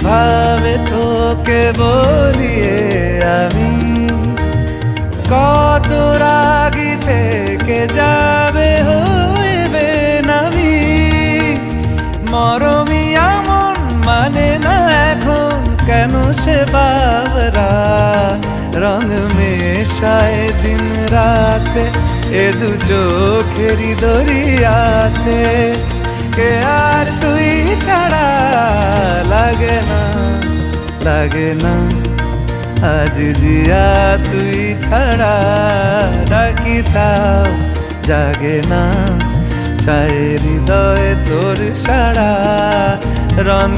কিভাবে তোকে বলিয়ে আমি কত রাগি থেকে যাবে হইবে নামি মরমি এমন মানে না এখন কেন সে বাবরা রং মেশায় দিন রাতে এ দু চোখেরই দরিয়াতে কে আর তুই ছাড়া লাগে না আজ জিয়া তুই ছাড়া ডাকি তাও জাগে না চায় হৃদয় তোর সারা রং